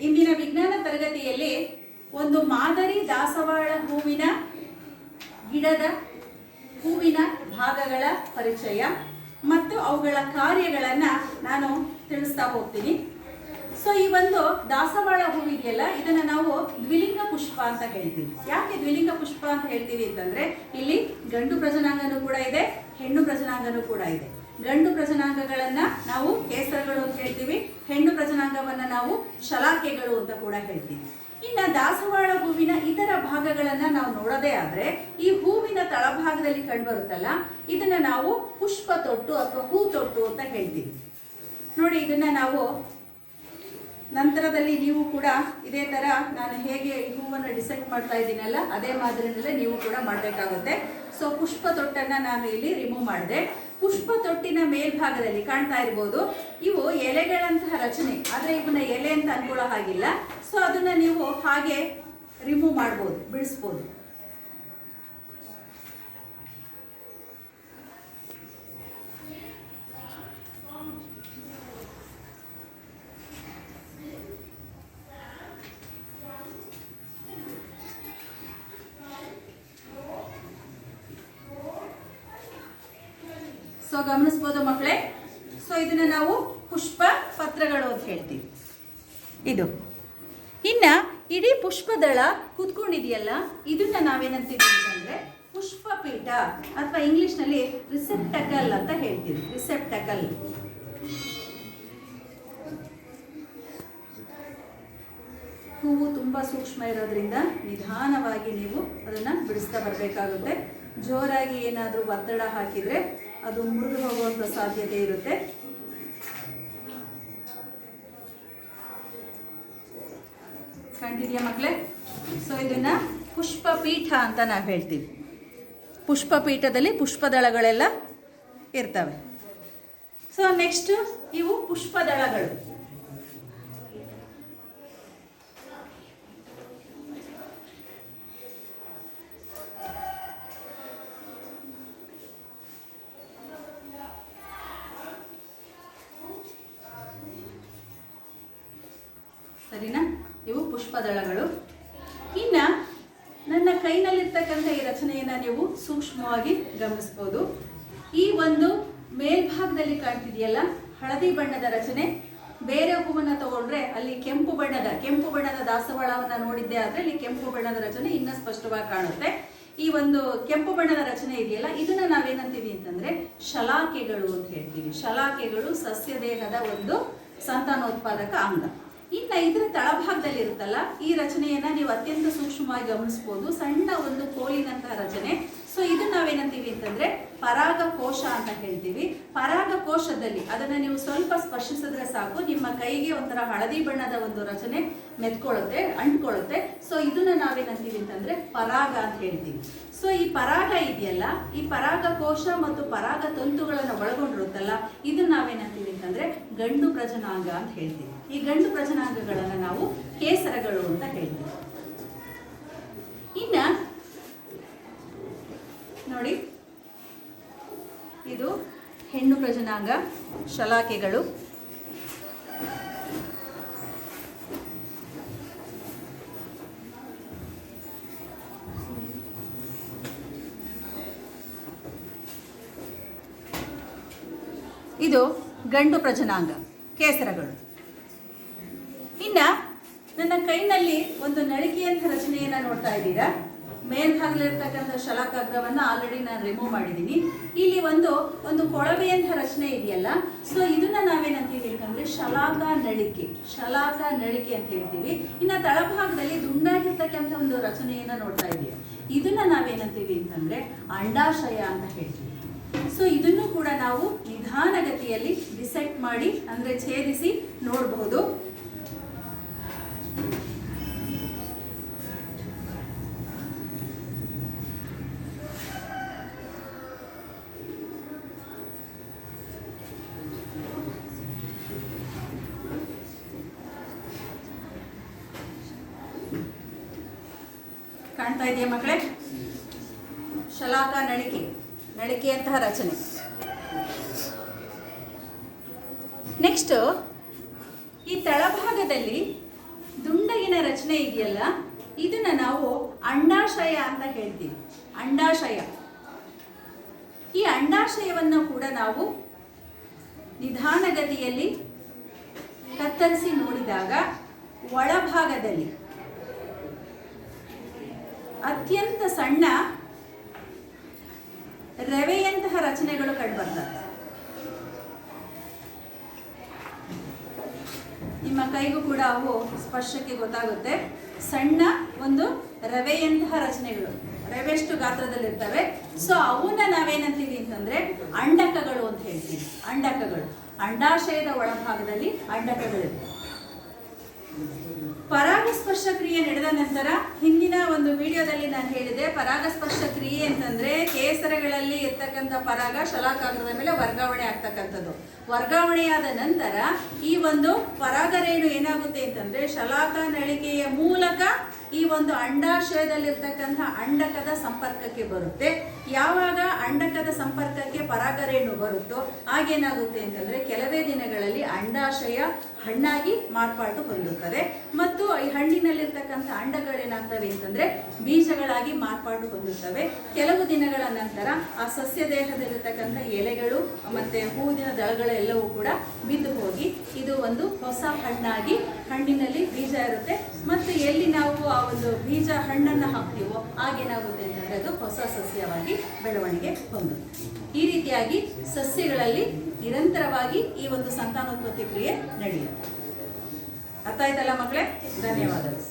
ಇಂದಿನ ವಿಜ್ಞಾನ ತರಗತಿಯಲ್ಲಿ ಒಂದು ಮಾದರಿ ದಾಸವಾಳ ಹೂವಿನ ಗಿಡದ ಹೂವಿನ ಭಾಗಗಳ ಪರಿಚಯ ಮತ್ತು ಅವುಗಳ ಕಾರ್ಯಗಳನ್ನು ನಾನು ತಿಳಿಸ್ತಾ ಹೋಗ್ತೀನಿ. ಸೊ ಈ ಒಂದು ದಾಸವಾಳ ಹೂವಿದೆಯಲ್ಲ, ಇದನ್ನು ನಾವು ದ್ವಿಲಿಂಗ ಪುಷ್ಪ ಅಂತ ಹೇಳ್ತೀವಿ. ಯಾಕೆ ದ್ವಿಲಿಂಗ ಪುಷ್ಪ ಅಂತ ಹೇಳ್ತೀವಿ ಅಂತಂದ್ರೆ ಇಲ್ಲಿ ಗಂಡು ಪ್ರಜನಾಂಗನೂ ಕೂಡ ಇದೆ, ಹೆಣ್ಣು ಪ್ರಜನಾಂಗನೂ ಕೂಡ ಇದೆ. ಗಂಡು ಪ್ರಜನಾಂಗಗಳನ್ನ ನಾವು ಕೇಸರಗಳು ಅಂತ ಹೇಳ್ತೀವಿ, ಹೆಣ್ಣು ಪ್ರಜನಾಂಗವನ್ನ ನಾವು ಶಲಾಕೆಗಳು ಅಂತ ಕೂಡ ಹೇಳ್ತೀವಿ. ಇನ್ನು ದಾಸವಾಳ ಹೂವಿನ ಇತರ ಭಾಗಗಳನ್ನ ನಾವು ನೋಡೋದೇ ಆದ್ರೆ ಈ ಹೂವಿನ ತಳಭಾಗದಲ್ಲಿ ಕಂಡುಬರುತ್ತಲ್ಲ, ಇದನ್ನ ನಾವು ಪುಷ್ಪ ತೊಟ್ಟು ಅಥವಾ ಹೂ ತೊಟ್ಟು ಅಂತ ಹೇಳ್ತೀವಿ. ನೋಡಿ, ಇದನ್ನ ನಾವು ನಂತರದಲ್ಲಿ ನೀವು ಕೂಡ ಇದೇ ತರ ನಾನು ಹೇಗೆ ಈ ಹೂವನ್ನು ಡಿಸೆಕ್ಟ್ ಮಾಡ್ತಾ ಇದ್ದೀನಲ್ಲ ಅದೇ ಮಾದರಿನಲ್ಲೇ ನೀವು ಕೂಡ ಮಾಡಬೇಕಾಗುತ್ತೆ. ಸೊ ಪುಷ್ಪ ತೊಟ್ಟನ್ನ ನಾನು ಇಲ್ಲಿ ರಿಮೂವ್ ಮಾಡಿದೆ. ಪುಷ್ಪ ತೊಟ್ಟಿನ ಮೇಲ್ಭಾಗದಲ್ಲಿ ಕಾಣ್ತಾ ಇರ್ಬೋದು, ಇವು ಎಲೆಗಳಂತಹ ರಚನೆ, ಆದರೆ ಇವನ್ನ ಎಲೆ ಅಂತ ಅನ್ಕೊಳ್ಳೋ ಹಾಗಿಲ್ಲ. ಸೊ ಅದನ್ನ ನೀವು ಹಾಗೆ ರಿಮೂವ್ ಮಾಡ್ಬೋದು, ಬಿಡಿಸ್ಬೋದು. ಸೊ ಗಮನಿಸ್ಬೋದು ಮಕ್ಕಳೇ. ಸೊ ಇದನ್ನ ನಾವು ಪುಷ್ಪ ಪತ್ರಗಳು ಅಂತ ಹೇಳ್ತೀವಿ. ಇದು ಇನ್ನ ಇಡೀ ಪುಷ್ಪದಳ ಕೂತ್ಕೊಂಡಿದೆಯಲ್ಲ, ಇದನ್ನ ನಾವೇನಂತೀವಿ ಅಂತಂದ್ರೆ ಪುಷ್ಪ ಪೀಠ ಅಥವಾ ಇಂಗ್ಲಿಷ್ನಲ್ಲಿ ರಿಸೆಪ್ಟಕಲ್ ಅಂತ ಹೇಳ್ತೀವಿ. ರಿಸೆಪ್ಟಕಲ್. ಹೂವು ತುಂಬಾ ಸೂಕ್ಷ್ಮ ಇರೋದ್ರಿಂದ ನಿಧಾನವಾಗಿ ನೀವು ಅದನ್ನ ಬಿಡಿಸ್ತಾ ಬರಬೇಕಾಗುತ್ತೆ. ಜೋರಾಗಿ ಏನಾದರೂ ಒತ್ತಡ ಹಾಕಿದ್ರೆ ಅದು ಮುರಿದು ಹೋಗುವಂಥ ಸಾಧ್ಯತೆ ಇರುತ್ತೆ. ಕಂಡಿದೆಯಾ ಮಕ್ಕಳೇ? ಸೊ ಇದನ್ನ ಪುಷ್ಪ ಪೀಠ ಅಂತ ನಾವು ಹೇಳ್ತೀವಿ. ಪುಷ್ಪ ಪೀಠದಲ್ಲಿ ಪುಷ್ಪದಳಗಳೆಲ್ಲ ಇರ್ತವೆ. ಸೊ ನೆಕ್ಸ್ಟ್ ಇವು ಪುಷ್ಪದಳಗಳು. ಸರಿನಾ? ಇವು ಪುಷ್ಪದಳಗಳು. ಇನ್ನ ನನ್ನ ಕೈನಲ್ಲಿರ್ತಕ್ಕಂಥ ಈ ರಚನೆಯನ್ನ ನೀವು ಸೂಕ್ಷ್ಮವಾಗಿ ಗಮನಿಸ್ಬೋದು. ಈ ಒಂದು ಮೇಲ್ಭಾಗದಲ್ಲಿ ಕಾಣ್ತಿದೆಯಲ್ಲ, ಹಳದಿ ಬಣ್ಣದ ರಚನೆ. ಬೇರೆ ಹೂವನ್ನ ತಗೊಂಡ್ರೆ ಅಲ್ಲಿ ಕೆಂಪು ಬಣ್ಣದ ದಾಸವಾಳವನ್ನ ನೋಡಿದ್ದೆ ಆದ್ರೆ ಇಲ್ಲಿ ಕೆಂಪು ಬಣ್ಣದ ರಚನೆ ಇನ್ನೂ ಸ್ಪಷ್ಟವಾಗಿ ಕಾಣುತ್ತೆ. ಈ ಒಂದು ಕೆಂಪು ಬಣ್ಣದ ರಚನೆ ಇದೆಯಲ್ಲ, ಇದನ್ನ ನಾವೇನಂತೀವಿ ಅಂತಂದ್ರೆ ಶಲಾಕೆಗಳು ಅಂತ ಹೇಳ್ತೀವಿ. ಶಲಾಕೆಗಳು ಸಸ್ಯ ದೇಹದ ಒಂದು ಸಂತಾನೋತ್ಪಾದಕ ಅಂಗ. ಇನ್ನು ಇದರ ತಳಭಾಗದಲ್ಲಿ ಇರುತ್ತಲ್ಲ, ಈ ರಚನೆಯನ್ನ ನೀವು ಅತ್ಯಂತ ಸೂಕ್ಷ್ಮವಾಗಿ ಗಮನಿಸಬಹುದು. ಸಣ್ಣ ಒಂದು ಕೋಲಿನಂತಹ ರಚನೆ. ಸೊ ಇದನ್ನ ನಾವೇನಂತೀವಿ ಅಂತಂದ್ರೆ ಪರಾಗಕೋಶ ಅಂತ ಹೇಳ್ತೀವಿ. ಪರಾಗಕೋಶದಲ್ಲಿ ಅದನ್ನ ನೀವು ಸ್ವಲ್ಪ ಸ್ಪರ್ಶಿಸಿದ್ರೆ ಸಾಕು, ನಿಮ್ಮ ಕೈಗೆ ಒಂಥರ ಹಳದಿ ಬಣ್ಣದ ಒಂದು ರಚನೆ ಮೆತ್ಕೊಳ್ಳುತ್ತೆ, ಅಂಟ್ಕೊಳ್ಳುತ್ತೆ. ಸೊ ಇದನ್ನ ನಾವೇನಂತೀವಿ ಅಂತಂದ್ರೆ ಪರಾಗ ಅಂತ ಹೇಳ್ತೀವಿ. ಸೊ ಈ ಪರಾಗ ಇದೆಯಲ್ಲ, ಈ ಪರಾಗಕೋಶ ಮತ್ತು ಪರಾಗ ತಂತುಗಳನ್ನು ಒಳಗೊಂಡಿರುತ್ತಲ್ಲ, ಇದನ್ನ ನಾವೇನಂತೀವಿ ಅಂತಂದ್ರೆ ಗಂಡು ಪ್ರಜನಾಂಗ ಅಂತ ಹೇಳ್ತೀವಿ. ಈ ಗಂಡು ಪ್ರಜನಾಂಗಗಳನ್ನು ನಾವು ಕೇಸರಗಳು ಅಂತ ಹೇಳ್ತೀವಿ. ಇನ್ನ ನೋಡಿ, ಇದು ಹೆಣ್ಣು ಪ್ರಜನಾಂಗ, ಶಲಾಕೆಗಳು. ಇದು ಗಂಡು ಪ್ರಜನಾಂಗ, ಕೇಸರಗಳು. ಇನ್ನ ನನ್ನ ಕೈನಲ್ಲಿ ಒಂದು ನಳಿಕೆಯಂಥ ರಚನೆಯನ್ನ ನೋಡ್ತಾ ಇದ್ದೀರಾ. ಮೇಲ್ಭಾಗದಲ್ಲಿರ್ತಕ್ಕಂಥ ಶಲಾಕಾಗ್ರವನ್ನ ಆಲ್ರೆಡಿ ನಾನು ರಿಮೂವ್ ಮಾಡಿದ್ದೀನಿ. ಇಲ್ಲಿ ಒಂದು ಕೊಳವೆಯಂಥ ರಚನೆ ಇದೆಯಲ್ಲ, ಸೊ ಇದನ್ನ ನಾವೇನಂತೀವಿ ಅಂತಂದ್ರೆ ಶಲಾಕ ನಳಿಕೆ ಅಂತ ಹೇಳ್ತೀವಿ. ಇನ್ನು ತಳಭಾಗದಲ್ಲಿ ದುಂಡಾಗಿರ್ತಕ್ಕಂಥ ಒಂದು ರಚನೆಯನ್ನ ನೋಡ್ತಾ ಇದ್ದೀವಿ. ಇದನ್ನ ನಾವೇನಂತೀವಿ ಅಂತಂದ್ರೆ ಅಂಡಾಶಯ ಅಂತ ಹೇಳ್ತೀವಿ. ಸೊ ಇದನ್ನು ಕೂಡ ನಾವು ನಿಧಾನಗತಿಯಲ್ಲಿ ಡಿಸೆಕ್ಟ್ ಮಾಡಿ ಅಂದ್ರೆ ಛೇದಿಸಿ ನೋಡಬಹುದು. ಕಾಣ್ತಾ ಇದೆಯಾ ಮಕ್ಕಳೇ? ಶಲಾಕ ನಳಿಕೆಯಂತಹ ರಚನೆ. ನೆಕ್ಸ್ಟ್ ಈ ತಳಭಾಗದಲ್ಲಿ ರಚನೆ ಇದೆಯಲ್ಲ, ಇದನ್ನ ನಾವು ಅಂಡಾಶಯ ಅಂತ ಹೇಳ್ತೀವಿ. ಅಂಡಾಶಯ. ಈ ಅಂಡಾಶಯವನ್ನು ಕೂಡ ನಾವು ನಿಧಾನಗತಿಯಲ್ಲಿ ಕತ್ತರಿಸಿ ನೋಡಿದಾಗ ಒಳಭಾಗದಲ್ಲಿ ಅತ್ಯಂತ ಸಣ್ಣ ರವೆಯಂತಹ ರಚನೆಗಳು ಕಂಡುಬರ್ತವೆ. ನಿಮ್ಮ ಕೈಗೂ ಕೂಡ ಅವು ಸ್ಪರ್ಶಕ್ಕೆ ಗೊತ್ತಾಗುತ್ತೆ. ಸಣ್ಣ ಒಂದು ರವೆಯಂತಹ ರಚನೆಗಳು, ರವೆಷ್ಟು ಗಾತ್ರದಲ್ಲಿರ್ತವೆ. ಸೊ ಅವನ್ನ ನಾವೇನಂತೀವಿ ಅಂತಂದ್ರೆ ಅಂಡಕಗಳು ಅಂತ ಹೇಳ್ತೀವಿ. ಅಂಡಕಗಳು, ಅಂಡಾಶಯದ ಒಳಭಾಗದಲ್ಲಿ ಅಂಡಕಗಳಿವೆ. ಪರಾಗಸ್ಪರ್ಶ ಕ್ರಿಯೆ ನಡೆದ ನಂತರ, ಹಿಂದಿನ ಒಂದು ವಿಡಿಯೋದಲ್ಲಿ ನಾನು ಹೇಳಿದೆ, ಪರಾಗಸ್ಪರ್ಶ ಕ್ರಿಯೆ ಅಂತಂದ್ರೆ ಕೇಸರಗಳಲ್ಲಿ ಇರ್ತಕ್ಕಂಥ ಪರಾಗ ಶಲಾಕಾಗ್ರದ ಮೇಲೆ ವರ್ಗಾವಣೆ ಆಗ್ತಕ್ಕಂಥದ್ದು. ವರ್ಗಾವಣೆಯಾದ ನಂತರ ಈ ಒಂದು ಪರಾಗರೇಣು ಏನಾಗುತ್ತೆ ಅಂತಂದ್ರೆ ಶಲಾಕ ನಳಿಕೆಯ ಮೂಲಕ ಈ ಒಂದು ಅಂಡಾಶಯದಲ್ಲಿರ್ತಕ್ಕಂಥ ಅಂಡಕದ ಸಂಪರ್ಕಕ್ಕೆ ಬರುತ್ತೆ. ಯಾವಾಗ ಅಂಡಕದ ಸಂಪರ್ಕಕ್ಕೆ ಪರಾಗರೇಣು ಬರುತ್ತೋ ಆಗೇನಾಗುತ್ತೆ ಅಂತಂದ್ರೆ ಕೆಲವೇ ದಿನಗಳಲ್ಲಿ ಅಂಡಾಶಯ ಹಣ್ಣಾಗಿ ಮಾರ್ಪಾಟು ಹೊಂದುತ್ತದೆ ಮತ್ತು ಈ ಹಣ್ಣಿನಲ್ಲಿರ್ತಕ್ಕಂಥ ಅಂಡಗಳೇನಾಗ್ತವೆ ಅಂತಂದ್ರೆ ಬೀಜಗಳಾಗಿ ಮಾರ್ಪಾಟು ಹೊಂದುತ್ತವೆ. ಕೆಲವು ದಿನಗಳ ನಂತರ ಆ ಸಸ್ಯ ದೇಹದಲ್ಲಿರ್ತಕ್ಕಂಥ ಎಲೆಗಳು ಮತ್ತೆ ಹೂವಿನ ದಳಗಳೆಲ್ಲವೂ ಕೂಡ ಬಿದ್ದು ಹೋಗಿ ಇದು ಒಂದು ಹೊಸ ಹಣ್ಣಾಗಿ, ಹಣ್ಣಿನಲ್ಲಿ ಬೀಜ ಇರುತ್ತೆ ಮತ್ತು ಎಲ್ಲಿ ನಾವು ಆ ಒಂದು ಬೀಜ ಹಣ್ಣನ್ನು ಹಾಕ್ತೀವೋ ಆಗೇನಾಗುತ್ತೆ ಅಂತಂದ್ರೆ ಅದು ಹೊಸ ಸಸ್ಯವಾಗಿ ಬೆಳವಣಿಗೆ ಹೊಂದುತ್ತೆ. ಈ ರೀತಿಯಾಗಿ ಸಸ್ಯಗಳಲ್ಲಿ ನಿರಂತರವಾಗಿ ಈ ಒಂದು ಸಂತಾನೋತ್ಪತ್ತಿ ಕ್ರಿಯೆ ನಡೆಯುತ್ತೆ. ಅರ್ಥ ಆಯ್ತಲ್ಲ ಮಕ್ಕಳೇ? ಧನ್ಯವಾದಗಳು.